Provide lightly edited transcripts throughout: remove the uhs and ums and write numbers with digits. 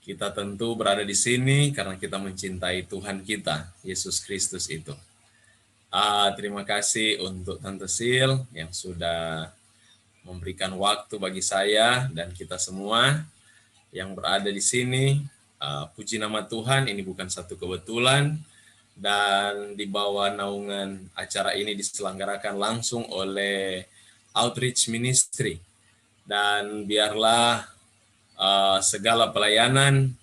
Kita tentu berada di sini karena kita mencintai Tuhan kita, Yesus Kristus itu. Terima kasih untuk Tante Sil yang sudah memberikan waktu bagi saya dan kita semua yang berada di sini. Puji nama Tuhan, ini bukan satu kebetulan, dan di bawah naungan acara ini diselenggarakan langsung oleh Outreach Ministry. Dan biarlah segala pelayanan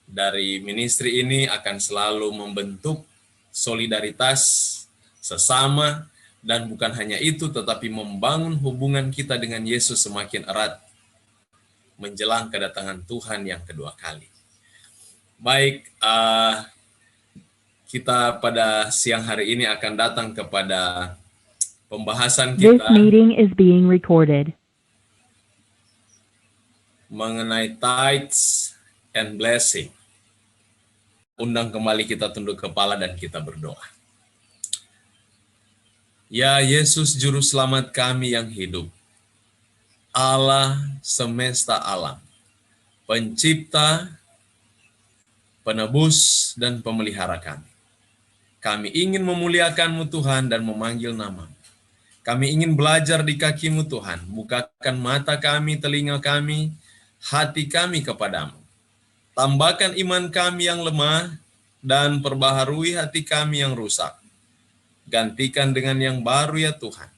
dari ministry ini akan selalu membentuk solidaritas sesama, dan bukan hanya itu, tetapi membangun hubungan kita dengan Yesus semakin erat menjelang kedatangan Tuhan yang kedua kali. Baik, kita pada siang hari ini akan datang kepada pembahasan This kita meeting is being recorded. mengenai tithes and blessing. Undang kembali kita tunduk kepala dan kita berdoa. Ya Yesus Juru Selamat kami yang hidup, Allah semesta alam, pencipta, penebus, dan pemelihara kami. Kami ingin memuliakan-Mu Tuhan dan memanggil nama-Mu. Kami ingin belajar di kaki-Mu Tuhan. Bukakan mata kami, telinga kami, hati kami kepadamu. Tambahkan iman kami yang lemah dan perbaharui hati kami yang rusak. Gantikan dengan yang baru ya Tuhan.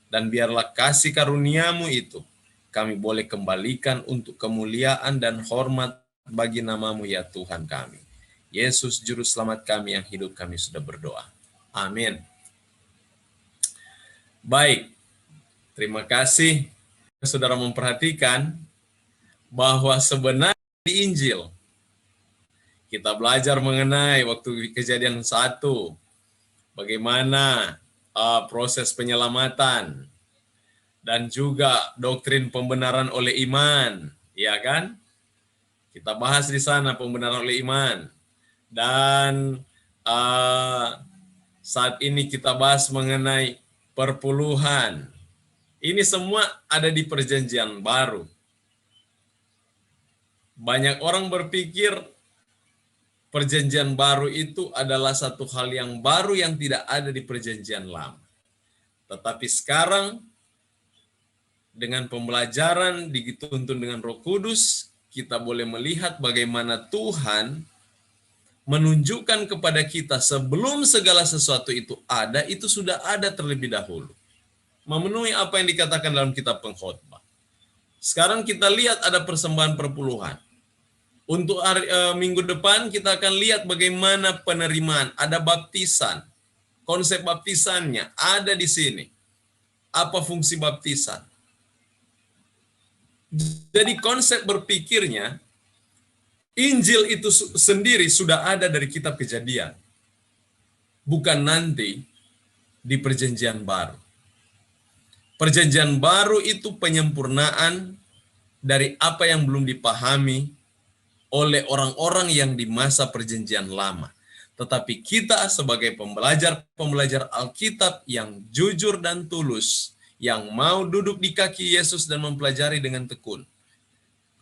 Dan biarlah kasih karunia-Mu itu kami boleh kembalikan untuk kemuliaan dan hormat bagi nama-Mu ya Tuhan kami. Yesus Juru Selamat kami yang hidup, kami sudah berdoa. Amin. Baik, terima kasih saudara memperhatikan bahwa sebenarnya di Injil kita belajar mengenai waktu Kejadian 1, bagaimana proses penyelamatan dan juga doktrin pembenaran oleh iman, ya kan? Kita bahas di sana pembenaran oleh iman. Dan saat ini kita bahas mengenai perpuluhan. Ini semua ada di perjanjian baru. Banyak orang berpikir perjanjian baru itu adalah satu hal yang baru yang tidak ada di perjanjian lama. Tetapi sekarang dengan pembelajaran dituntun dengan Roh Kudus, kita boleh melihat bagaimana Tuhan menunjukkan kepada kita sebelum segala sesuatu itu ada, itu sudah ada terlebih dahulu. Memenuhi apa yang dikatakan dalam kitab Pengkhotbah. Sekarang kita lihat ada persembahan perpuluhan. Untuk minggu depan kita akan lihat bagaimana penerimaan, ada baptisan. Konsep baptisannya ada di sini. Apa fungsi baptisan? Jadi konsep berpikirnya, Injil itu sendiri sudah ada dari kitab Kejadian. Bukan nanti di perjanjian baru. Perjanjian baru itu penyempurnaan dari apa yang belum dipahami oleh orang-orang yang di masa perjanjian lama. Tetapi kita sebagai pembelajar Alkitab yang jujur dan tulus, yang mau duduk di kaki Yesus dan mempelajari dengan tekun,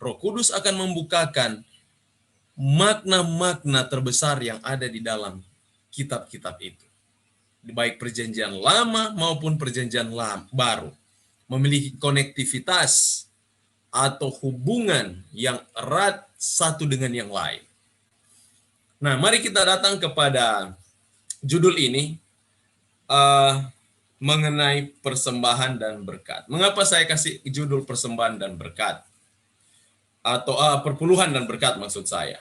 Roh Kudus akan membukakan makna-makna terbesar yang ada di dalam kitab-kitab itu. Baik perjanjian lama maupun perjanjian baru. Memiliki konektivitas atau hubungan yang erat satu dengan yang lain. Nah, mari kita datang kepada judul ini, mengenai persembahan dan berkat. Mengapa saya kasih judul persembahan dan berkat? Atau perpuluhan dan berkat maksud saya.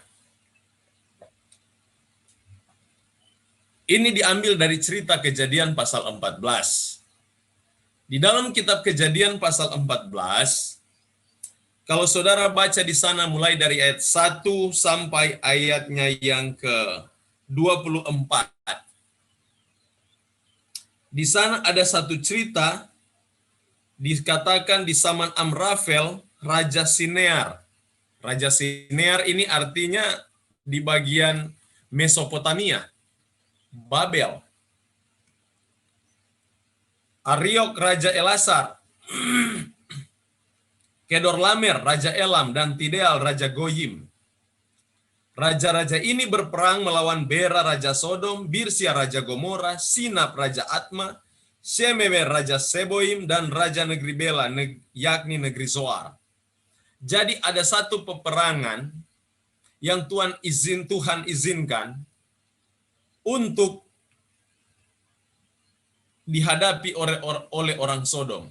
Ini diambil dari cerita Kejadian pasal 14. Di dalam kitab Kejadian pasal 14, kalau saudara baca di sana mulai dari ayat 1 sampai ayatnya yang ke-24. Di sana ada satu cerita, dikatakan di zaman Amrafel, Raja Sinear. Raja Sinear ini artinya di bagian Mesopotamia, Babel. Ariok, Raja Elasar. Kedorlamer, Raja Elam, dan Tideal, Raja Goyim. Raja-raja ini berperang melawan Bera Raja Sodom, Birsia Raja Gomora, Sinab Raja Atma, Shemeber Raja Seboim, dan Raja Negeri Bela, yakni negeri Zoar. Jadi ada satu peperangan yang Tuhan izinkan untuk dihadapi oleh orang Sodom.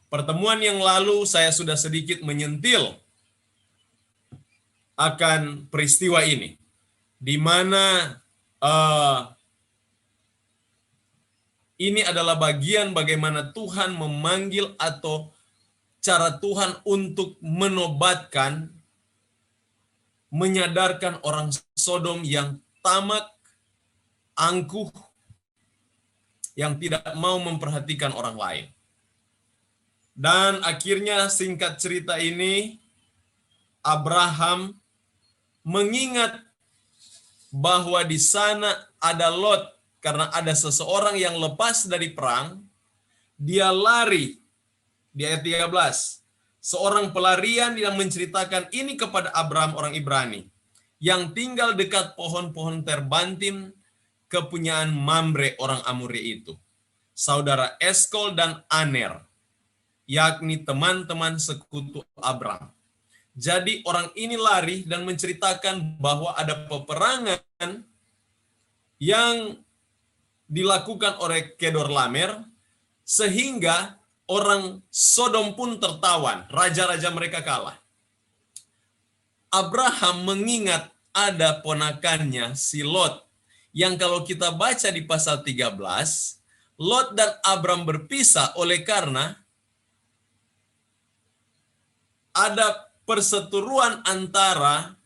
Pertemuan yang lalu saya sudah sedikit menyentil akan peristiwa ini, di mana ini adalah bagian bagaimana Tuhan memanggil atau cara Tuhan untuk menobatkan, menyadarkan orang Sodom yang tamak, angkuh, yang tidak mau memperhatikan orang lain. Dan akhirnya singkat cerita ini, Abraham mengingat bahwa di sana ada Lot, karena ada seseorang yang lepas dari perang, dia lari. Di ayat 13, seorang pelarian yang menceritakan ini kepada Abraham orang Ibrani, yang tinggal dekat pohon-pohon terbantin kepunyaan Mamre orang Amori itu, saudara Eskol dan Aner, yakni teman-teman sekutu Abraham. Jadi orang ini lari dan menceritakan bahwa ada peperangan yang dilakukan oleh Kedorlaomer, sehingga orang Sodom pun tertawan, raja-raja mereka kalah. Abraham mengingat ada ponakannya si Lot, yang kalau kita baca di pasal 13, Lot dan Abram berpisah oleh karena ada perseteruan antara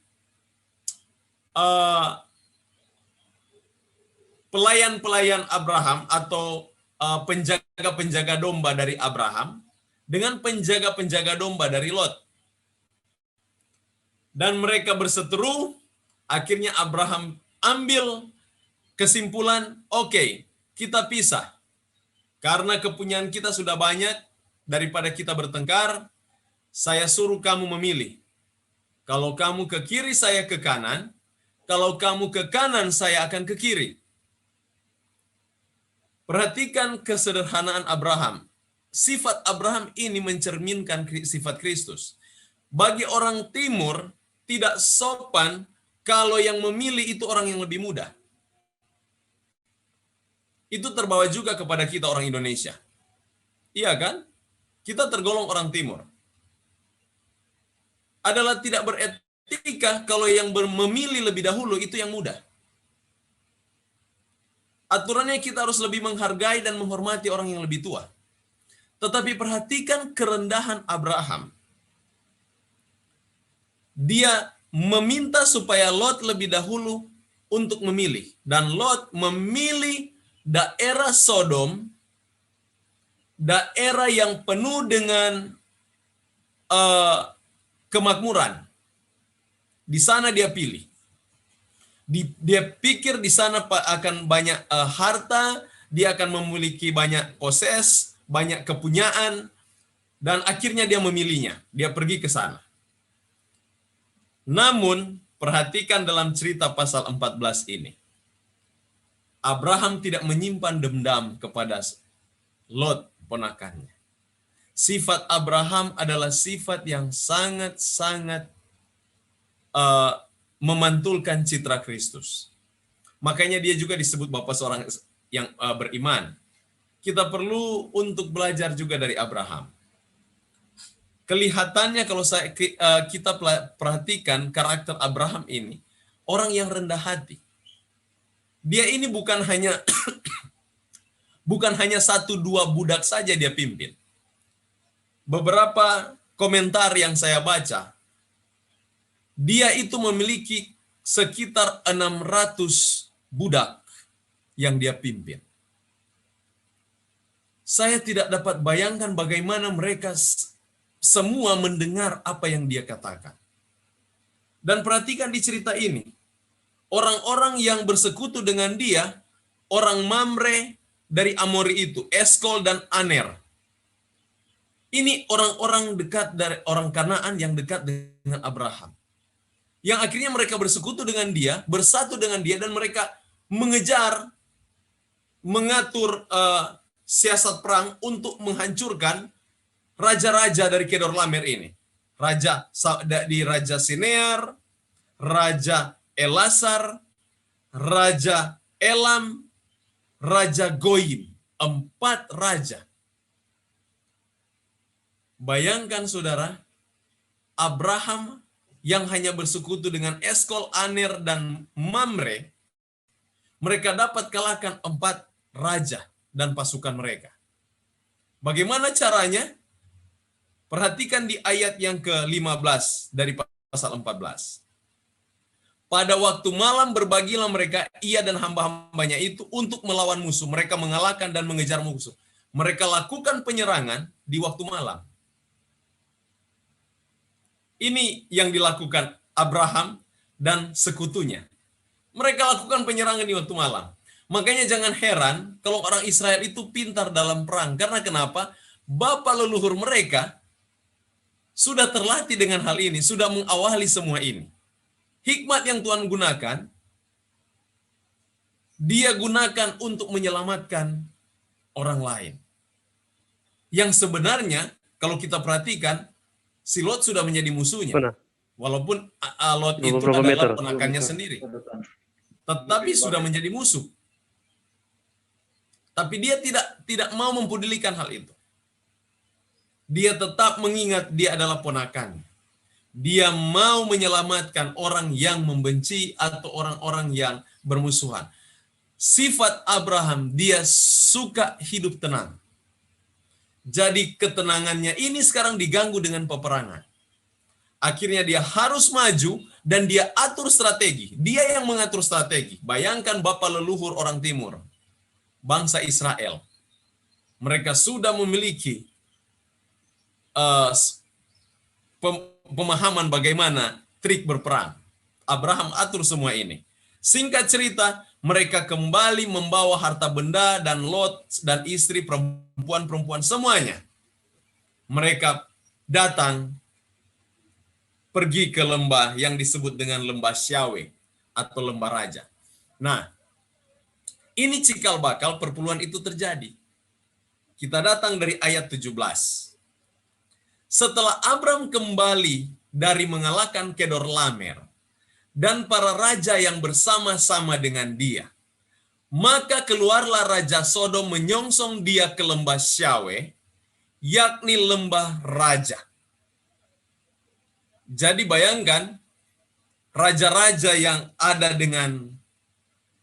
pelayan-pelayan Abraham atau penjaga-penjaga domba dari Abraham dengan penjaga-penjaga domba dari Lot. Dan mereka berseteru, akhirnya Abraham ambil kesimpulan, oke, kita pisah. Karena kepunyaan kita sudah banyak, daripada kita bertengkar, saya suruh kamu memilih. Kalau kamu ke kiri, saya ke kanan. Kalau kamu ke kanan, saya akan ke kiri. Perhatikan kesederhanaan Abraham. Sifat Abraham ini mencerminkan sifat Kristus. Bagi orang timur, tidak sopan kalau yang memilih itu orang yang lebih muda. Itu terbawa juga kepada kita orang Indonesia. Iya kan? Kita tergolong orang timur. Adalah tidak beretika kalau yang memilih lebih dahulu itu yang muda. Aturannya kita harus lebih menghargai dan menghormati orang yang lebih tua. Tetapi perhatikan kerendahan Abraham. Dia meminta supaya Lot lebih dahulu untuk memilih. Dan Lot memilih daerah Sodom, daerah yang penuh dengan kemakmuran. Di sana dia pilih. Dia pikir di sana akan banyak harta, dia akan memiliki banyak poses, banyak kepunyaan, dan akhirnya dia memilihnya. Dia pergi ke sana. Namun, perhatikan dalam cerita pasal 14 ini. Abraham tidak menyimpan dendam kepada Lot, ponakannya. Sifat Abraham adalah sifat yang sangat-sangat memantulkan citra Kristus. Makanya dia juga disebut bapak seorang yang beriman. Kita perlu untuk belajar juga dari Abraham. Kelihatannya kalau kita perhatikan karakter Abraham ini, orang yang rendah hati. Dia ini bukan hanya satu dua budak saja dia pimpin. Beberapa komentar yang saya baca, dia itu memiliki sekitar 600 budak yang dia pimpin. Saya tidak dapat bayangkan bagaimana mereka semua mendengar apa yang dia katakan. Dan perhatikan di cerita ini, orang-orang yang bersekutu dengan dia, orang Mamre dari Amori itu, Eskol dan Aner. Ini orang-orang dekat dari orang Kanaan yang dekat dengan Abraham. yang akhirnya mereka bersekutu dengan dia, bersatu dengan dia, dan mereka mengejar, mengatur siasat perang untuk menghancurkan raja-raja dari Kedorlaomer ini. Raja Sinear, Raja Elasar, Raja Elam, Raja Goyim. 4 raja. Bayangkan saudara, Abraham yang hanya bersekutu dengan Eskol, Aner, dan Mamre, mereka dapat kalahkan 4 raja dan pasukan mereka. Bagaimana caranya? Perhatikan di ayat yang ke-15 dari pasal 14. Pada waktu malam berbagilah mereka, ia dan hamba-hambanya itu, untuk melawan musuh. Mereka mengalahkan dan mengejar musuh. Mereka lakukan penyerangan di waktu malam. Ini yang dilakukan Abraham dan sekutunya. Mereka lakukan penyerangan di waktu malam. Makanya jangan heran kalau orang Israel itu pintar dalam perang. Karena kenapa? Bapa leluhur mereka sudah terlatih dengan hal ini, sudah mengawali semua ini. Hikmat yang Tuhan gunakan, dia gunakan untuk menyelamatkan orang lain. Yang sebenarnya, kalau kita perhatikan, si Lot sudah menjadi musuhnya. Mana? Walaupun Lot itu Berapa adalah meter? ponakannya sendiri. Tetapi sudah menjadi musuh. Tapi dia tidak mau mempedulikan hal itu. Dia tetap mengingat dia adalah ponakan. Dia mau menyelamatkan orang yang membenci atau orang-orang yang bermusuhan. Sifat Abraham, dia suka hidup tenang. Jadi ketenangannya ini sekarang diganggu dengan peperangan. Akhirnya dia harus maju dan dia atur strategi. Dia yang mengatur strategi. Bayangkan bapa leluhur orang timur, bangsa Israel. Mereka sudah memiliki pemahaman bagaimana trik berperang. Abraham atur semua ini. Singkat cerita, mereka kembali membawa harta benda dan Lot dan istri, perempuan-perempuan semuanya. Mereka datang pergi ke lembah yang disebut dengan lembah Syawe atau lembah raja. Nah, ini cikal bakal perpuluhan itu terjadi. Kita datang dari ayat 17. Setelah Abram kembali dari mengalahkan Kedorlaomer dan para raja yang bersama-sama dengan dia, maka keluarlah Raja Sodom menyongsong dia ke lembah Syawe, yakni lembah raja. Jadi bayangkan, raja-raja yang ada dengan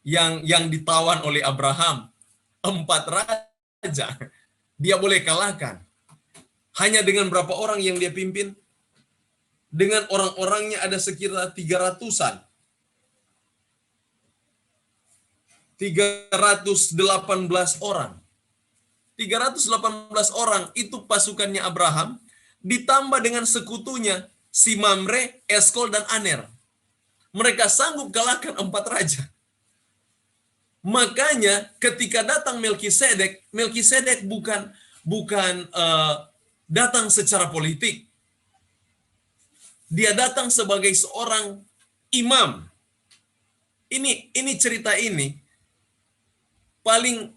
yang ditawan oleh Abraham, 4 raja, dia boleh kalahkan. Hanya dengan berapa orang yang dia pimpin? Dengan orang-orangnya ada sekitar 300-an. 318 orang. 318 orang itu pasukannya Abraham, ditambah dengan sekutunya, si Mamre, Eskol, dan Aner. Mereka sanggup kalahkan 4 raja. Makanya ketika datang Melkisedek bukan datang secara politik. Dia datang sebagai seorang imam. Ini cerita ini paling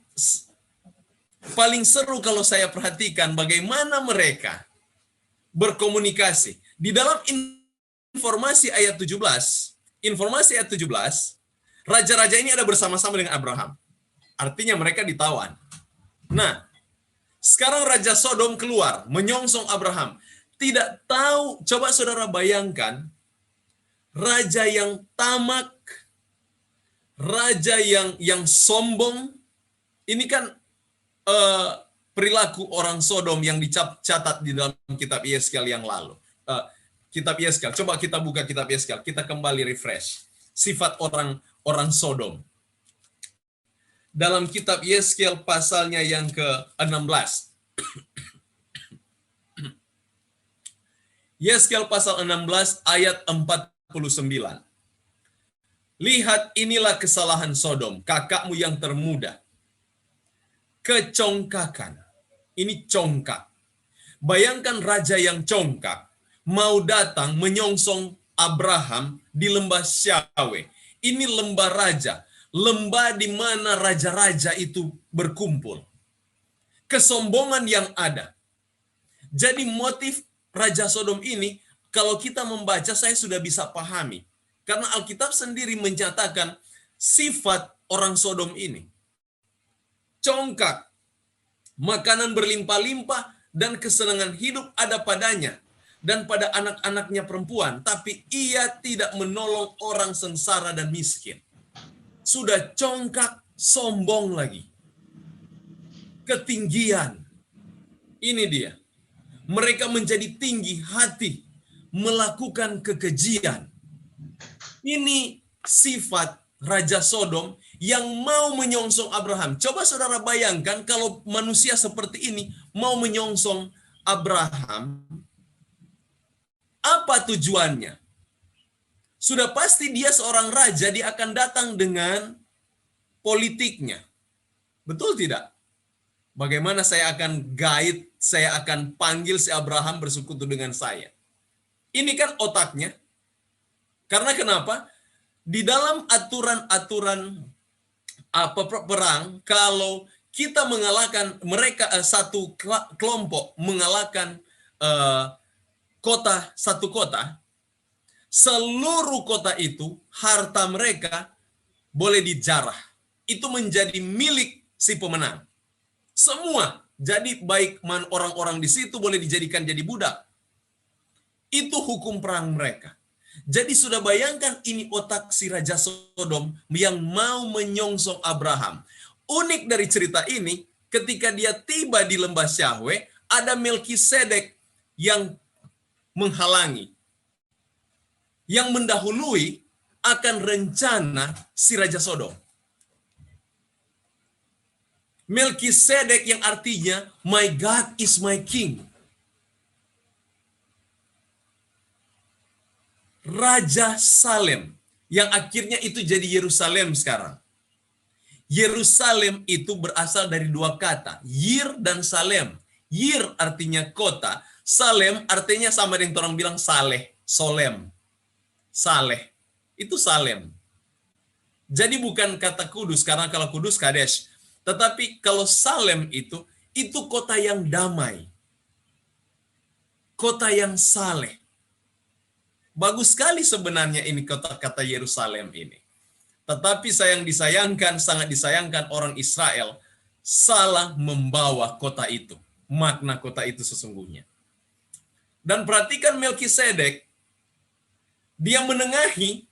seru kalau saya perhatikan bagaimana mereka berkomunikasi. Di dalam informasi ayat 17, raja-raja ini ada bersama-sama dengan Abraham. Artinya mereka ditawan. Nah, sekarang Raja Sodom keluar, menyongsong Abraham. Tidak tahu, coba saudara bayangkan, raja yang tamak, raja yang sombong, ini kan perilaku orang Sodom yang dicatat di dalam kitab Yeskel yang lalu. Kitab Yeskel, coba kita buka kitab Yeskel, kita kembali refresh. Sifat orang Sodom. Dalam kitab Yeskel pasalnya yang ke-16. Yeskel pasal 16 ayat 49. Lihat, inilah kesalahan Sodom, kakakmu yang termuda. Kecongkakan. Ini congkak. Bayangkan raja yang congkak mau datang menyongsong Abraham di lembah Syawe. Ini lembah raja, lembah di mana raja-raja itu berkumpul. Kesombongan yang ada. Jadi motif Raja Sodom ini, kalau kita membaca, saya sudah bisa pahami. Karena Alkitab sendiri menyatakan sifat orang Sodom ini. Congkak, makanan berlimpah-limpah, dan kesenangan hidup ada padanya. Dan pada anak-anaknya perempuan. Tapi ia tidak menolong orang sengsara dan miskin. Sudah congkak, sombong lagi. Ketinggian. Ini dia. Mereka menjadi tinggi hati, melakukan kekejian. Ini sifat Raja Sodom yang mau menyongsong Abraham. Coba saudara bayangkan kalau manusia seperti ini mau menyongsong Abraham, apa tujuannya? Sudah pasti dia seorang raja, dia akan datang dengan politiknya. Betul tidak? Bagaimana saya akan guide, saya akan panggil si Abraham bersekutu dengan saya. Ini kan otaknya. Karena kenapa? Di dalam aturan-aturan perang, kalau kita mengalahkan mereka, satu kelompok mengalahkan satu kota, seluruh kota itu, harta mereka boleh dijarah. Itu menjadi milik si pemenang. Semua, jadi baik orang-orang di situ boleh dijadikan jadi budak. Itu hukum perang mereka. Jadi sudah bayangkan ini otak si Raja Sodom yang mau menyongsong Abraham. Unik dari cerita ini, ketika dia tiba di lembah Syahwe, ada Melkisedek yang menghalangi, yang mendahului akan rencana si Raja Sodom. Melkisedek yang artinya my God is my king. Raja Salem yang akhirnya itu jadi Yerusalem sekarang. Yerusalem itu berasal dari dua kata, Yir dan Salem. Yir artinya kota, Salem artinya sama dengan orang bilang Saleh, Solem. Saleh, itu Salem. Jadi bukan kata kudus, karena kalau kudus Kadesh. Tetapi kalau Salem itu kota yang damai. Kota yang saleh. Bagus sekali sebenarnya ini kata Yerusalem ini. Tetapi sangat disayangkan orang Israel salah membawa kota itu. Makna kota itu sesungguhnya. Dan perhatikan Melkisedek, dia menengahi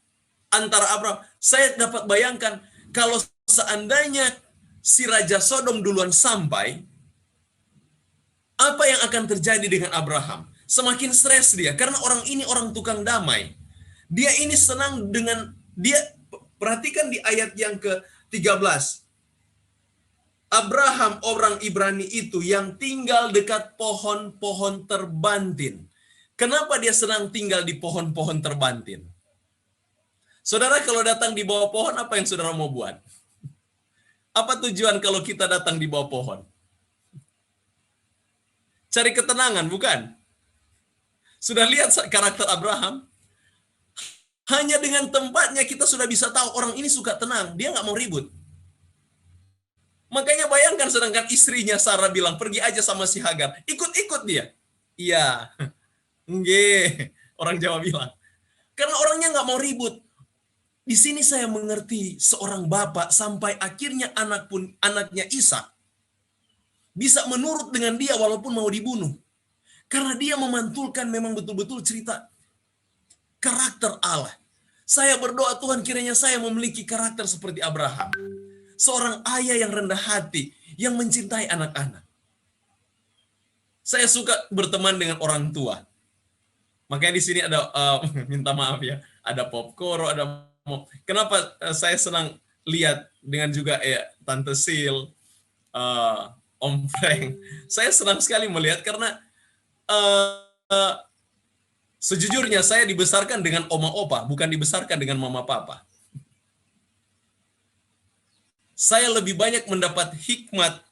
antara Abraham. Saya dapat bayangkan kalau seandainya si Raja Sodom duluan sampai, apa yang akan terjadi dengan Abraham? Semakin stres dia, karena orang ini orang tukang damai. Dia ini senang dengan, perhatikan di ayat yang ke-13. Abraham, orang Ibrani itu yang tinggal dekat pohon-pohon terbantin. Kenapa dia senang tinggal di pohon-pohon terbantin? Saudara kalau datang di bawah pohon, apa yang saudara mau buat? Apa tujuan kalau kita datang di bawah pohon? Cari ketenangan, bukan? Sudah lihat karakter Abraham? Hanya dengan tempatnya kita sudah bisa tahu orang ini suka tenang. Dia nggak mau ribut. Makanya bayangkan sedangkan istrinya Sarah bilang, pergi aja sama si Hagar. Ikut-ikut dia. Iya. Nggih. Orang Jawa bilang. Karena orangnya nggak mau ribut. Di sini saya mengerti seorang bapak sampai akhirnya anaknya Ishak bisa menurut dengan dia walaupun mau dibunuh. Karena dia memantulkan memang betul-betul cerita karakter Allah. Saya berdoa Tuhan kiranya saya memiliki karakter seperti Abraham. Seorang ayah yang rendah hati, yang mencintai anak-anak. Saya suka berteman dengan orang tua. Makanya di sini ada, minta maaf ya, ada popcorn, ada. Kenapa saya senang lihat dengan juga Tante Sil, Om Frank. Saya senang sekali melihat karena sejujurnya saya dibesarkan dengan oma opa, bukan dibesarkan dengan mama papa. Saya lebih banyak mendapat hikmat,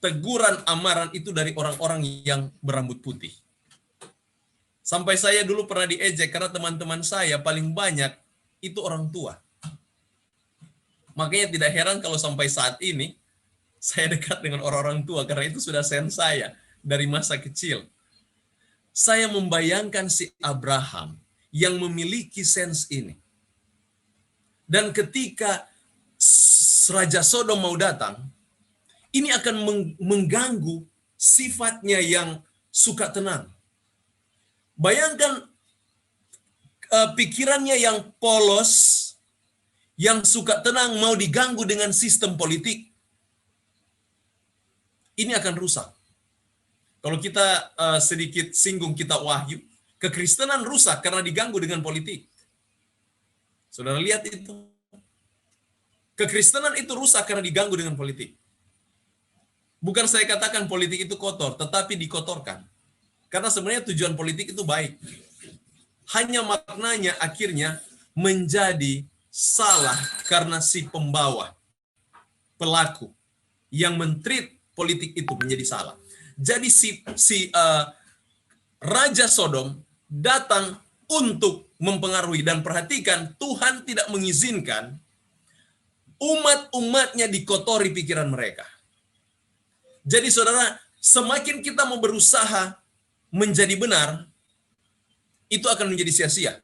teguran, amaran itu dari orang-orang yang berambut putih. Sampai saya dulu pernah diejek karena teman-teman saya paling banyak itu orang tua. Makanya tidak heran kalau sampai saat ini saya dekat dengan orang-orang tua karena itu sudah sense saya dari masa kecil. Saya membayangkan si Abraham yang memiliki sense ini. Dan ketika Raja Sodom mau datang, ini akan mengganggu sifatnya yang suka tenang. Bayangkan pikirannya yang polos, yang suka tenang mau diganggu dengan sistem politik. Ini akan rusak. Kalau kita sedikit singgung kitab Wahyu, kekristenan rusak karena diganggu dengan politik. Saudara lihat itu. Kekristenan itu rusak karena diganggu dengan politik. Bukan saya katakan politik itu kotor, tetapi dikotorkan. Karena sebenarnya tujuan politik itu baik. Hanya maknanya akhirnya menjadi salah karena si pembawa, pelaku, yang men-treat politik itu menjadi salah. Jadi Raja Sodom datang untuk mempengaruhi, dan perhatikan, Tuhan tidak mengizinkan umat-umatnya dikotori pikiran mereka. Jadi saudara, semakin kita mau berusaha menjadi benar, itu akan menjadi sia-sia.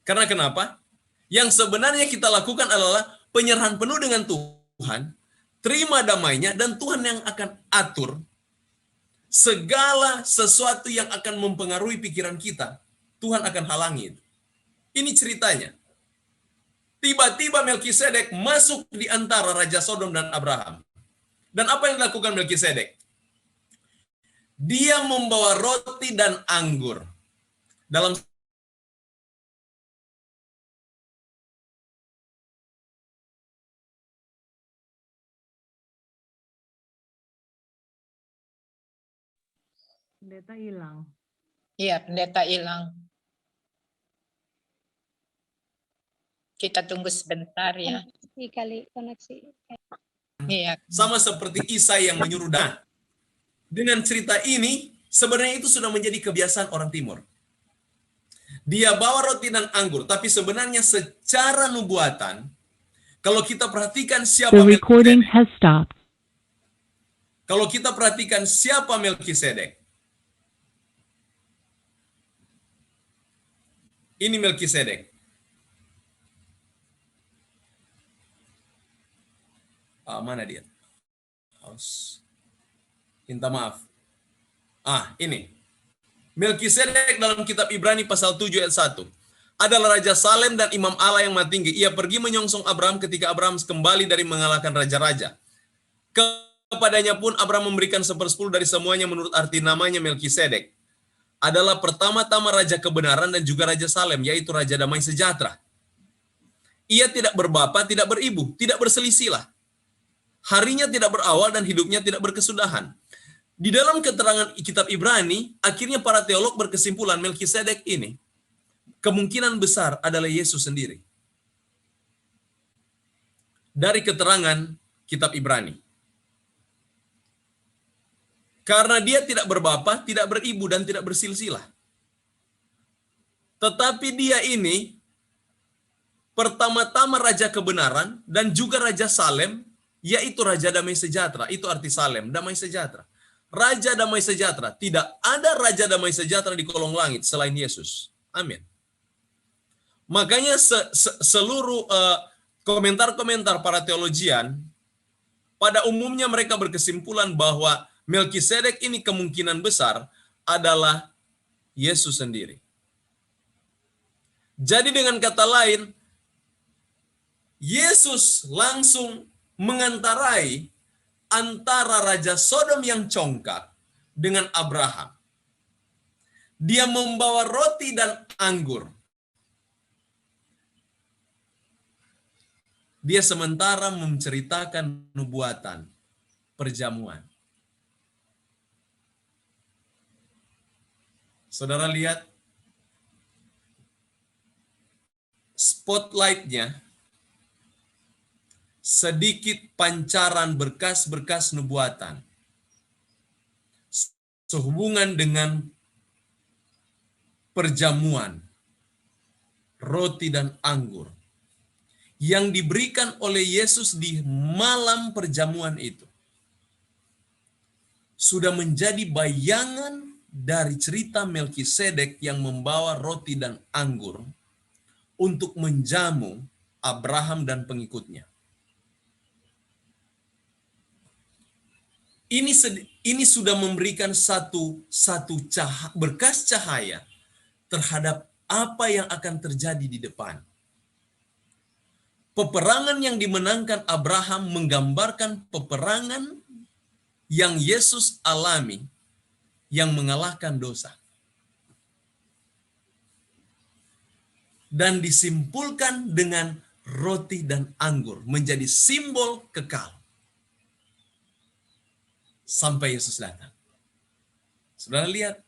Karena kenapa? Yang sebenarnya kita lakukan adalah penyerahan penuh dengan Tuhan, terima damainya, dan Tuhan yang akan atur segala sesuatu yang akan mempengaruhi pikiran kita. Tuhan akan halangi itu. Ini ceritanya. Tiba-tiba Melkisedek masuk di antara Raja Sodom dan Abraham. Dan apa yang dilakukan Melkisedek? Dia membawa roti dan anggur. Dalam Pendeta hilang. Iya, pendeta hilang. Kita tunggu sebentar ya. Koneksi. Iya. sama seperti Isa yang menyuruh Dan. Dengan cerita ini, sebenarnya itu sudah menjadi kebiasaan orang Timur. Dia bawa roti dan anggur, tapi sebenarnya secara nubuatan, kalau kita perhatikan siapa The recording Melkisedek, has stopped. kalau kita perhatikan siapa Melkisedek, ini Melkisedek. Mana dia? Minta maaf. Ini. Melkisedek dalam kitab Ibrani pasal 7 ayat 1. Adalah Raja Salem dan Imam Allah yang maha tinggi. Ia pergi menyongsong Abraham ketika Abraham kembali dari mengalahkan raja-raja. Kepadanya pun Abraham memberikan 1/10 dari semuanya menurut arti namanya Melkisedek. Adalah pertama-tama Raja kebenaran dan juga Raja Salem, yaitu Raja damai sejahtera. Ia tidak berbapa, tidak beribu, tidak berselisihlah. Harinya tidak berawal dan hidupnya tidak berkesudahan. Di dalam keterangan kitab Ibrani, akhirnya para teolog berkesimpulan Melkisedek ini kemungkinan besar adalah Yesus sendiri. Dari keterangan kitab Ibrani. Karena dia tidak berbapa, tidak beribu, dan tidak bersilsilah. Tetapi dia ini pertama-tama Raja kebenaran dan juga Raja Salem, yaitu Raja damai sejahtera. Itu arti Salem, damai sejahtera. Raja damai sejahtera. Tidak ada Raja damai sejahtera di kolong langit selain Yesus. Amin. Makanya seluruh komentar-komentar para teologian, pada umumnya mereka berkesimpulan bahwa Melkisedek ini kemungkinan besar adalah Yesus sendiri. Jadi dengan kata lain, Yesus langsung mengantarai antara Raja Sodom yang congkak dengan Abraham. Dia membawa roti dan anggur. Dia sementara menceritakan nubuatan, perjamuan. Saudara lihat, spotlight-nya sedikit pancaran berkas-berkas nubuatan sehubungan dengan perjamuan, roti dan anggur yang diberikan oleh Yesus di malam perjamuan itu sudah menjadi bayangan dari cerita Melkisedek yang membawa roti dan anggur untuk menjamu Abraham dan pengikutnya. Ini sudah memberikan satu berkas cahaya terhadap apa yang akan terjadi di depan. Peperangan yang dimenangkan Abraham menggambarkan peperangan yang Yesus alami yang mengalahkan dosa. Dan disimpulkan dengan roti dan anggur menjadi simbol kekal. Sampai Yesus datang. Saudara lihat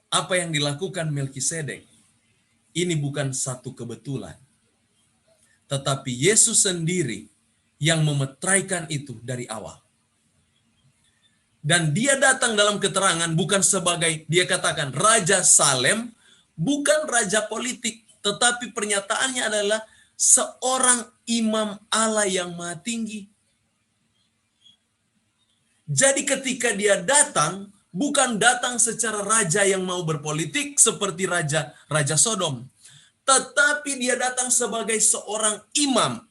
apa yang dilakukan Melkisedek. Ini bukan satu kebetulan. Tetapi Yesus sendiri yang memetraikan itu dari awal. Dan dia datang dalam keterangan bukan sebagai, dia katakan, Raja Salem, bukan raja politik, tetapi pernyataannya adalah seorang imam Allah yang maha tinggi. Jadi ketika dia datang, bukan datang secara raja yang mau berpolitik seperti Raja Sodom, tetapi dia datang sebagai seorang imam.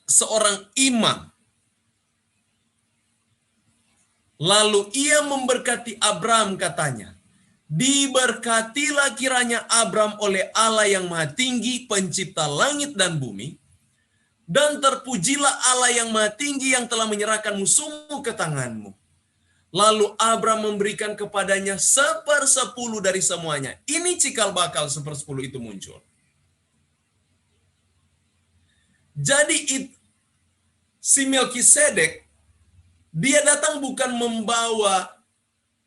Seorang imam. Lalu ia memberkati Abraham, katanya, diberkatilah kiranya Abraham oleh Allah yang maha tinggi, pencipta langit dan bumi, dan terpujilah Allah yang maha tinggi yang telah menyerahkan musuhmu ke tanganmu. Lalu Abraham memberikan kepadanya 1/10 dari semuanya. Ini cikal bakal 1/10 itu muncul. Jadi si Melkisedek, dia datang bukan membawa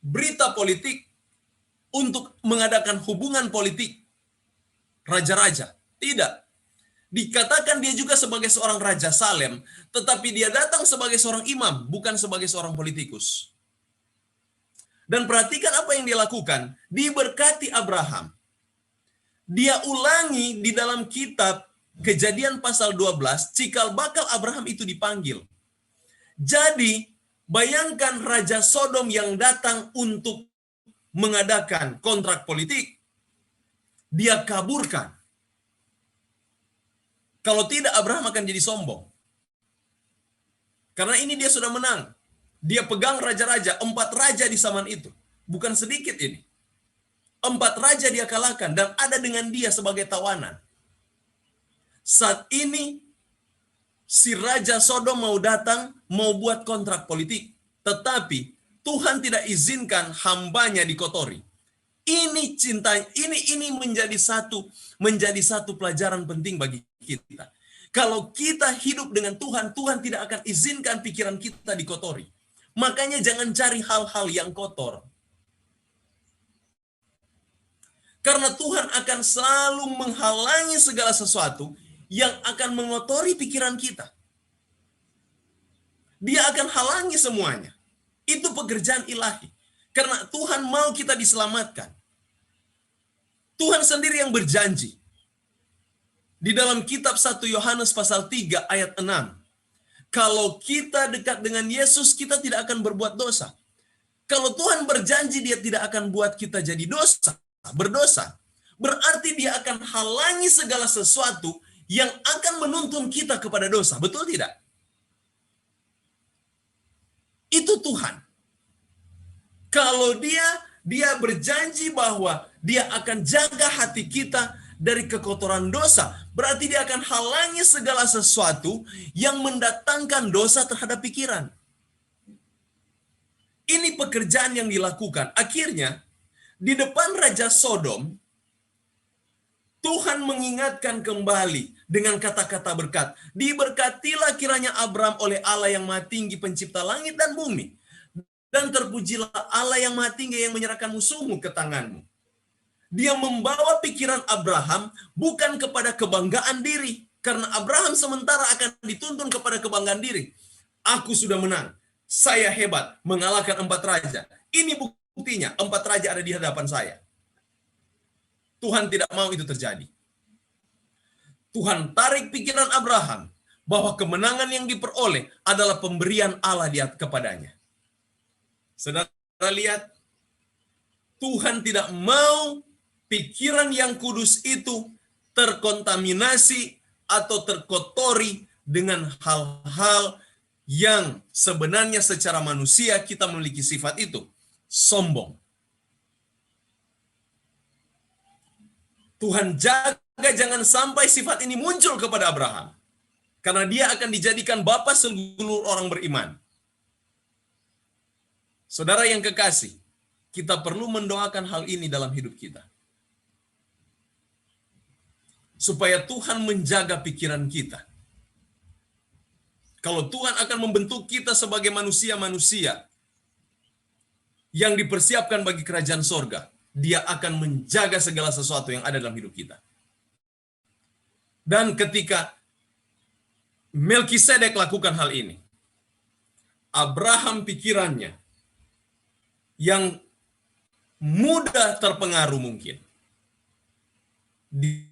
berita politik untuk mengadakan hubungan politik raja-raja. Tidak. Dikatakan dia juga sebagai seorang Raja Salem, tetapi dia datang sebagai seorang imam, bukan sebagai seorang politikus. Dan perhatikan apa yang dia lakukan. Diberkati Abraham. Dia ulangi di dalam kitab Kejadian pasal 12, cikal bakal Abraham itu dipanggil. Jadi, bayangkan Raja Sodom yang datang untuk mengadakan kontrak politik, dia kaburkan. Kalau tidak, Abraham akan jadi sombong. Karena ini dia sudah menang. Dia pegang raja-raja, 4 raja di zaman itu. Bukan sedikit ini. 4 raja dia kalahkan dan ada dengan dia sebagai tawanan. Saat ini, si Raja Sodom mau datang, mau buat kontrak politik. Tetapi Tuhan tidak izinkan hambanya dikotori. Ini cinta, ini menjadi satu pelajaran penting bagi kita. Kalau kita hidup dengan Tuhan, Tuhan tidak akan izinkan pikiran kita dikotori. Makanya jangan cari hal-hal yang kotor. Karena Tuhan akan selalu menghalangi segala sesuatu yang akan mengotori pikiran kita. Dia akan halangi semuanya. Itu pekerjaan ilahi. Karena Tuhan mau kita diselamatkan. Tuhan sendiri yang berjanji. Di dalam kitab 1 Yohanes pasal 3 ayat 6. Kalau kita dekat dengan Yesus, kita tidak akan berbuat dosa. Kalau Tuhan berjanji dia tidak akan buat kita jadi berdosa. Berarti dia akan halangi segala sesuatu yang akan menuntun kita kepada dosa. Betul tidak? Itu Tuhan. Kalau dia berjanji bahwa dia akan jaga hati kita dari kekotoran dosa, berarti dia akan halangi segala sesuatu yang mendatangkan dosa terhadap pikiran. Ini pekerjaan yang dilakukan. Akhirnya, di depan Raja Sodom, Tuhan mengingatkan kembali dengan kata-kata berkat. Diberkatilah kiranya Abraham oleh Allah yang maha tinggi, pencipta langit dan bumi. Dan terpujilah Allah yang maha tinggi yang menyerahkan musuhmu ke tanganmu. Dia membawa pikiran Abraham bukan kepada kebanggaan diri. Karena Abraham sementara akan dituntun kepada kebanggaan diri. Aku sudah menang. Saya hebat mengalahkan 4 raja. Ini buktinya 4 raja ada di hadapan saya. Tuhan tidak mau itu terjadi. Tuhan tarik pikiran Abraham bahwa kemenangan yang diperoleh adalah pemberian Allah kepadanya. Saudara lihat, Tuhan tidak mau pikiran yang kudus itu terkontaminasi atau terkotori dengan hal-hal yang sebenarnya secara manusia kita memiliki sifat itu, sombong. Tuhan jaga jangan sampai sifat ini muncul kepada Abraham, karena dia akan dijadikan bapa seluruh orang beriman. Saudara yang kekasih, kita perlu mendoakan hal ini dalam hidup kita. Supaya Tuhan menjaga pikiran kita. Kalau Tuhan akan membentuk kita sebagai manusia-manusia yang dipersiapkan bagi kerajaan sorga, Dia akan menjaga segala sesuatu yang ada dalam hidup kita. Dan ketika Melkisedek lakukan hal ini, Abraham pikirannya yang mudah terpengaruh mungkin,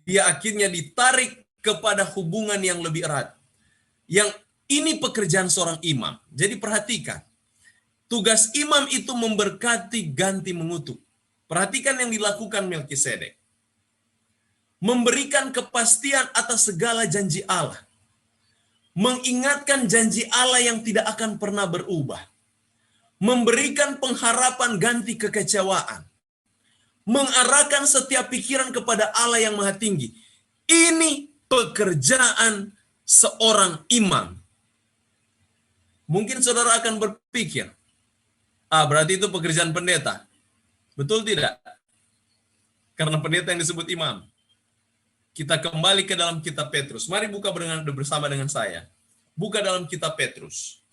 dia akhirnya ditarik kepada hubungan yang lebih erat. Yang ini pekerjaan seorang imam. Jadi perhatikan, tugas imam itu memberkati ganti mengutuk. Perhatikan yang dilakukan Melkisedek. Memberikan kepastian atas segala janji Allah. Mengingatkan janji Allah yang tidak akan pernah berubah. Memberikan pengharapan ganti kekecewaan. Mengarahkan setiap pikiran kepada Allah yang Maha Tinggi. Ini pekerjaan seorang imam. Mungkin saudara akan berpikir, berarti itu pekerjaan pendeta. Betul tidak? Karena pendeta yang disebut imam. Kita kembali ke dalam kitab Petrus. Mari buka bersama dengan saya. Buka dalam kitab Petrus.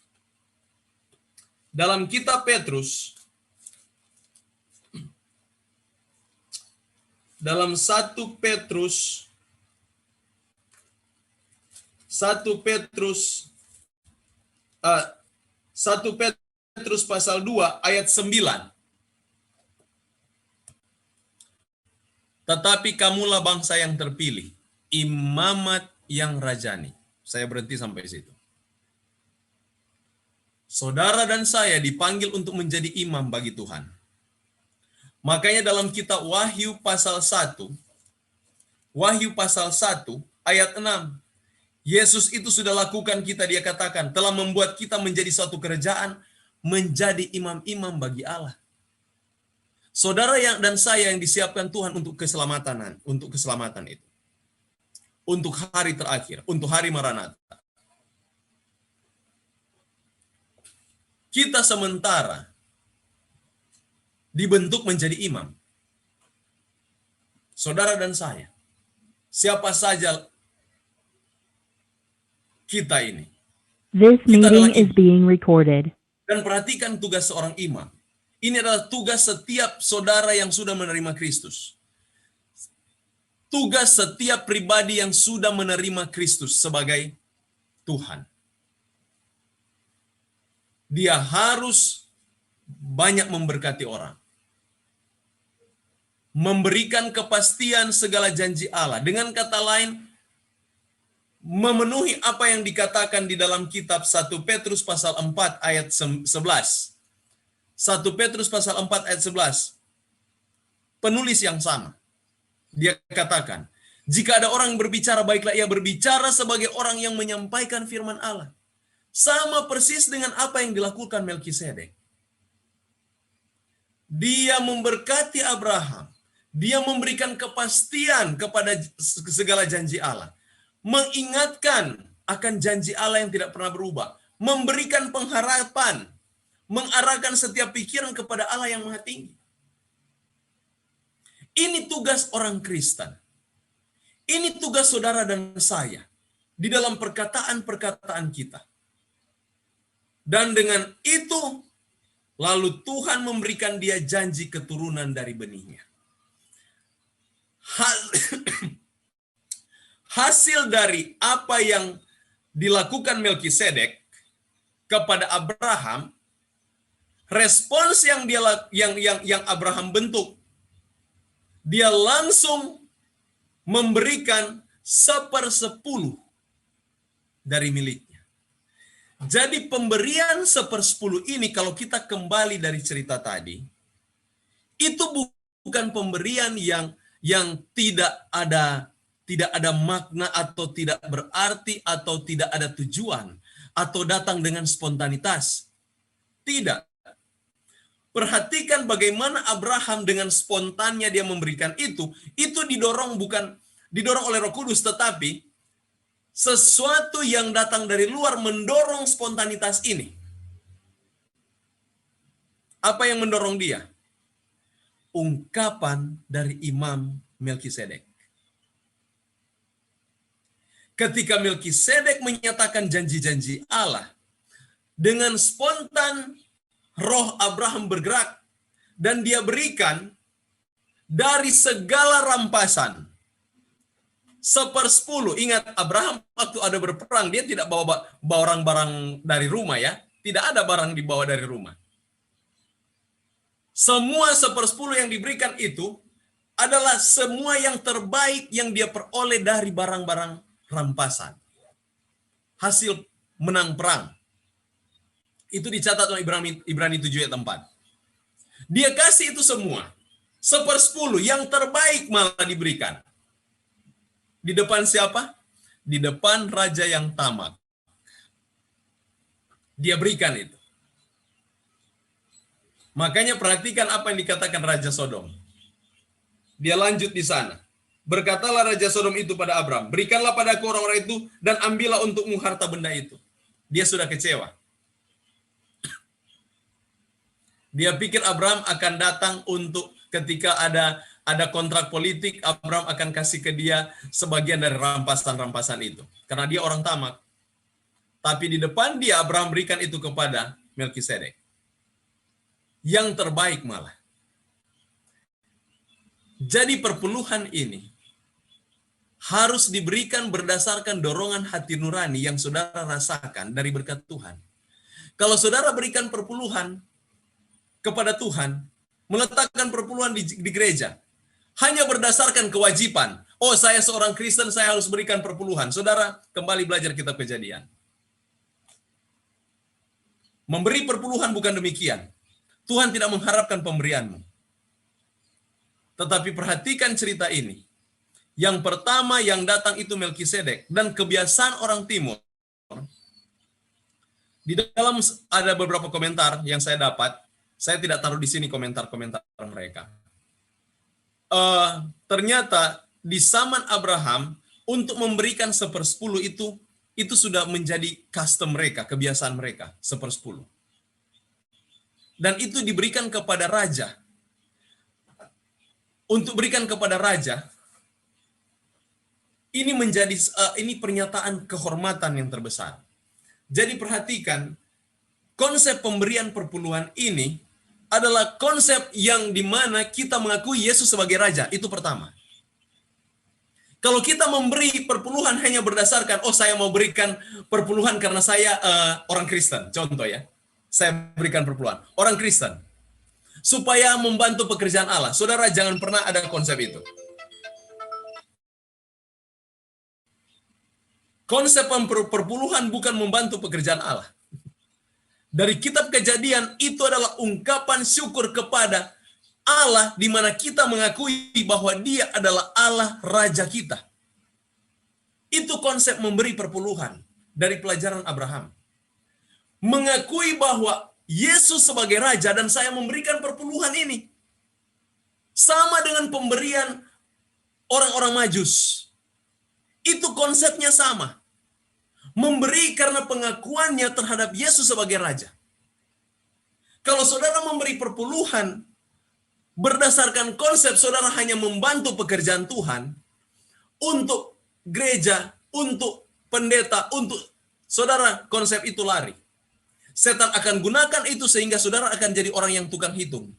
Dalam kitab Petrus, dalam 1 Petrus pasal 2 ayat 9. Tetapi kamulah bangsa yang terpilih, imamat yang rajani. Saya berhenti sampai situ. Saudara dan saya dipanggil untuk menjadi imam bagi Tuhan. Makanya dalam kitab Wahyu pasal 1 ayat 6, Yesus itu sudah lakukan kita, dia katakan, telah membuat kita menjadi satu kerajaan, menjadi imam-imam bagi Allah. Saudara dan saya yang disiapkan Tuhan untuk keselamatan itu. Untuk hari terakhir, untuk hari Maranatha. Kita sementara dibentuk menjadi imam. Saudara dan saya, siapa saja kita ini. This meeting is being recorded. Dan perhatikan tugas seorang imam. Ini adalah tugas setiap saudara yang sudah menerima Kristus. Tugas setiap pribadi yang sudah menerima Kristus sebagai Tuhan. Dia harus banyak memberkati orang. Memberikan kepastian segala janji Allah. Dengan kata lain, memenuhi apa yang dikatakan di dalam kitab 1 Petrus pasal 4 ayat 11. 1 Petrus pasal 4 ayat 11. Penulis yang sama. Dia katakan, jika ada orang yang berbicara, baiklah ia berbicara sebagai orang yang menyampaikan firman Allah. Sama persis dengan apa yang dilakukan Melkisedek. Dia memberkati Abraham. Dia memberikan kepastian kepada segala janji Allah. Mengingatkan akan janji Allah yang tidak pernah berubah. Memberikan pengharapan. Mengarahkan setiap pikiran kepada Allah yang Maha Tinggi. Ini tugas orang Kristen. Ini tugas saudara dan saya di dalam perkataan-perkataan kita. Dan dengan itu, lalu Tuhan memberikan dia janji keturunan dari benihnya. Hasil dari apa yang dilakukan Melkisedek kepada Abraham respons yang yang Abraham bentuk, dia langsung memberikan 1/10 dari miliknya. Jadi pemberian 1/10 ini, kalau kita kembali dari cerita tadi, itu bukan pemberian yang tidak ada makna atau tidak berarti atau tidak ada tujuan atau datang dengan spontanitas. Tidak. Perhatikan bagaimana Abraham dengan spontannya dia memberikan itu bukan didorong oleh Roh Kudus, tetapi sesuatu yang datang dari luar mendorong spontanitas ini. Apa yang mendorong dia? Ungkapan dari Imam Melkisedek. Ketika Melkisedek menyatakan janji-janji Allah, dengan spontan roh Abraham bergerak dan dia berikan dari segala rampasan 1/10. Ingat, Abraham waktu ada berperang, dia tidak bawa barang-barang dari rumah ya. Tidak ada barang dibawa dari rumah. Semua 1/10 yang diberikan itu adalah semua yang terbaik yang dia peroleh dari barang-barang rampasan. Hasil menang perang. Itu dicatat oleh Ibrani 7 ayat 4. Dia kasih itu semua. 1/10 yang terbaik malah diberikan. Di depan siapa? Di depan raja yang tamak. Dia berikan itu. Makanya perhatikan apa yang dikatakan Raja Sodom. Dia lanjut di sana. Berkatalah Raja Sodom itu pada Abram, berikanlah padaku orang-orang itu dan ambillah untukmu harta benda itu. Dia sudah kecewa. Dia pikir Abram akan datang untuk ketika ada kontrak politik, Abram akan kasih ke dia sebagian dari rampasan-rampasan itu. Karena dia orang tamak. Tapi di depan dia, Abram berikan itu kepada Melkisedek. Yang terbaik malah. Jadi perpuluhan ini harus diberikan berdasarkan dorongan hati nurani yang saudara rasakan dari berkat Tuhan. Kalau saudara berikan perpuluhan kepada Tuhan, meletakkan perpuluhan di gereja, hanya berdasarkan kewajiban. Oh, saya seorang Kristen, saya harus berikan perpuluhan. Saudara, kembali belajar kitab Kejadian. Memberi perpuluhan bukan demikian. Tuhan tidak mengharapkan pemberianmu. Tetapi perhatikan cerita ini. Yang pertama yang datang itu Melkisedek. Dan kebiasaan orang Timur. Di dalam ada beberapa komentar yang saya dapat. Saya tidak taruh di sini komentar-komentar mereka. Ternyata di zaman Abraham untuk memberikan 1/10 itu sudah menjadi custom mereka, kebiasaan mereka, 1/10. Dan itu diberikan kepada raja. Untuk berikan kepada raja, ini menjadi ini pernyataan kehormatan yang terbesar. Jadi perhatikan, konsep pemberian perpuluhan ini adalah konsep yang dimana kita mengakui Yesus sebagai Raja. Itu pertama. Kalau kita memberi perpuluhan hanya berdasarkan, oh saya mau berikan perpuluhan karena saya orang Kristen. Contoh ya, saya berikan perpuluhan. Orang Kristen. Supaya membantu pekerjaan Allah. Saudara jangan pernah ada konsep itu. Konsep perpuluhan bukan membantu pekerjaan Allah. Dari kitab Kejadian itu adalah ungkapan syukur kepada Allah di mana kita mengakui bahwa Dia adalah Allah Raja kita. Itu konsep memberi perpuluhan dari pelajaran Abraham. Mengakui bahwa Yesus sebagai Raja dan saya memberikan perpuluhan ini. Sama dengan pemberian orang-orang Majus. Itu konsepnya sama. Memberi karena pengakuannya terhadap Yesus sebagai Raja. Kalau saudara memberi perpuluhan berdasarkan konsep saudara hanya membantu pekerjaan Tuhan untuk gereja, untuk pendeta, untuk saudara, konsep itu lari. Setan akan gunakan itu sehingga saudara akan jadi orang yang tukang hitung.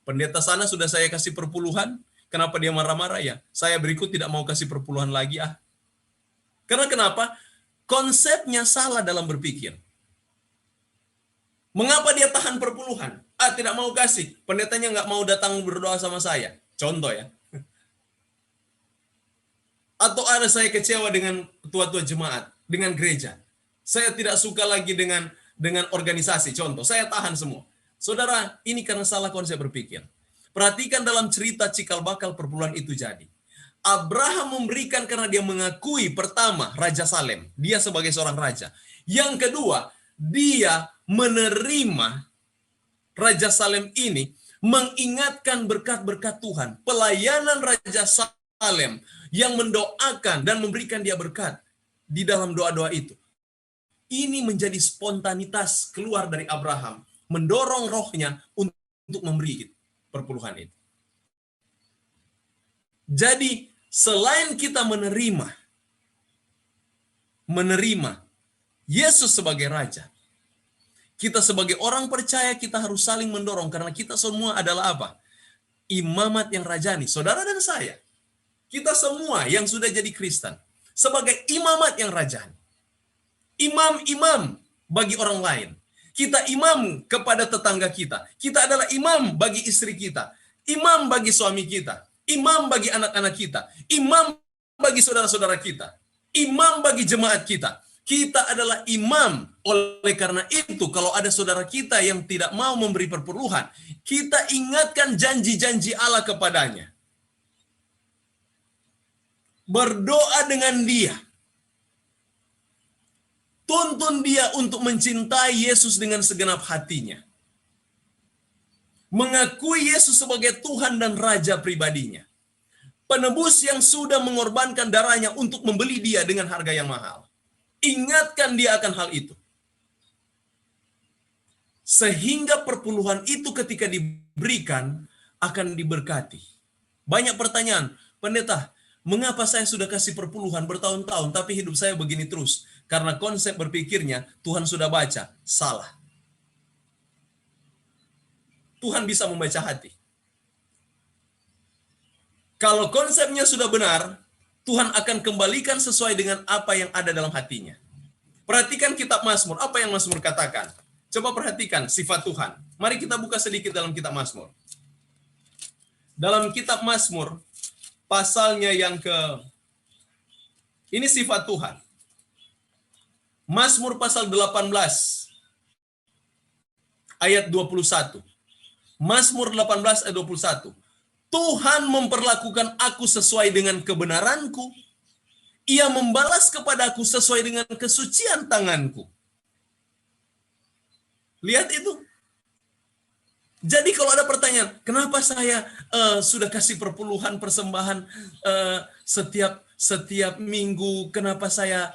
Pendeta sana sudah saya kasih perpuluhan, kenapa dia marah-marah ya? Saya berikut tidak mau kasih perpuluhan lagi ah. Karena kenapa? Konsepnya salah dalam berpikir. Mengapa dia tahan perpuluhan? Tidak mau kasih. Pendetanya nggak mau datang berdoa sama saya. Contoh ya. Atau ada saya kecewa dengan tua-tua jemaat, dengan gereja. Saya tidak suka lagi dengan organisasi. Contoh, saya tahan semua. Saudara, ini karena salah konsep berpikir. Perhatikan dalam cerita cikal bakal perpuluhan itu jadi. Abraham memberikan karena dia mengakui pertama Raja Salem. Dia sebagai seorang raja. Yang kedua, dia menerima Raja Salem ini mengingatkan berkat-berkat Tuhan. Pelayanan Raja Salem yang mendoakan dan memberikan dia berkat di dalam doa-doa itu. Ini menjadi spontanitas keluar dari Abraham, mendorong rohnya untuk memberi perpuluhan itu. Jadi, selain kita menerima Yesus sebagai Raja, kita sebagai orang percaya kita harus saling mendorong karena kita semua adalah apa? Imamat yang rajani, saudara dan saya. Kita semua yang sudah jadi Kristen sebagai imamat yang rajani. Imam-imam bagi orang lain. Kita imam kepada tetangga kita. Kita adalah imam bagi istri kita. Imam bagi suami kita. Imam bagi anak-anak kita. Imam bagi saudara-saudara kita. Imam bagi jemaat kita. Kita adalah imam. Oleh karena itu, kalau ada saudara kita yang tidak mau memberi perpuluhan, kita ingatkan janji-janji Allah kepadanya. Berdoa dengan dia. Tuntun dia untuk mencintai Yesus dengan segenap hatinya. Mengakui Yesus sebagai Tuhan dan Raja pribadinya. Penebus yang sudah mengorbankan darahnya untuk membeli dia dengan harga yang mahal. Ingatkan dia akan hal itu. Sehingga perpuluhan itu ketika diberikan akan diberkati. Banyak pertanyaan, pendeta, mengapa saya sudah kasih perpuluhan bertahun-tahun tapi hidup saya begini terus? Karena konsep berpikirnya Tuhan sudah baca. Salah. Tuhan bisa membaca hati. Kalau konsepnya sudah benar, Tuhan akan kembalikan sesuai dengan apa yang ada dalam hatinya. Perhatikan kitab Mazmur. Apa yang Mazmur katakan? Coba perhatikan sifat Tuhan. Mari kita buka sedikit dalam kitab Mazmur. Dalam kitab Mazmur, pasalnya yang ini sifat Tuhan. Mazmur pasal 18 ayat 21. Mazmur 18 ayat 21. Tuhan memperlakukan aku sesuai dengan kebenaranku. Ia membalas kepadaku sesuai dengan kesucian tanganku. Lihat itu. Jadi kalau ada pertanyaan, kenapa saya sudah kasih perpuluhan persembahan setiap minggu, kenapa saya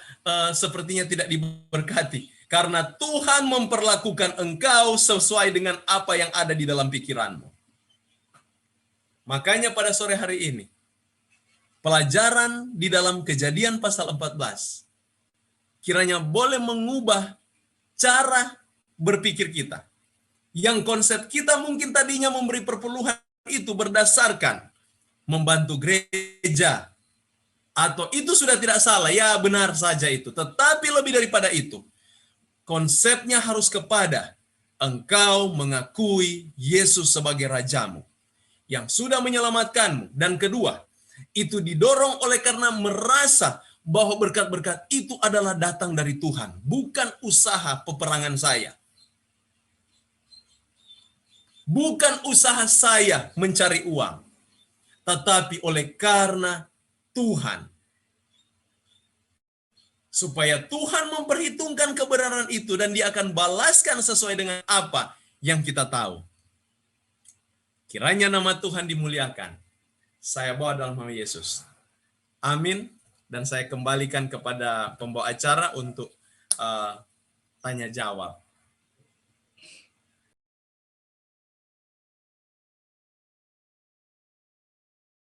sepertinya tidak diberkati? Karena Tuhan memperlakukan engkau sesuai dengan apa yang ada di dalam pikiranmu. Makanya pada sore hari ini, pelajaran di dalam Kejadian pasal 14, kiranya boleh mengubah cara berpikir kita. Yang konsep kita mungkin tadinya memberi perpuluhan itu berdasarkan membantu gereja. Atau itu sudah tidak salah, ya benar saja itu. Tetapi lebih daripada itu, konsepnya harus kepada engkau mengakui Yesus sebagai Rajamu yang sudah menyelamatkanmu. Dan kedua, itu didorong oleh karena merasa bahwa berkat-berkat itu adalah datang dari Tuhan, bukan usaha peperangan saya. Bukan usaha saya mencari uang, tetapi oleh karena Tuhan. Supaya Tuhan memperhitungkan kebenaran itu dan dia akan balaskan sesuai dengan apa yang kita tahu. Kiranya nama Tuhan dimuliakan. Saya bawa dalam nama Yesus. Amin. Dan saya kembalikan kepada pembawa acara untuk tanya jawab.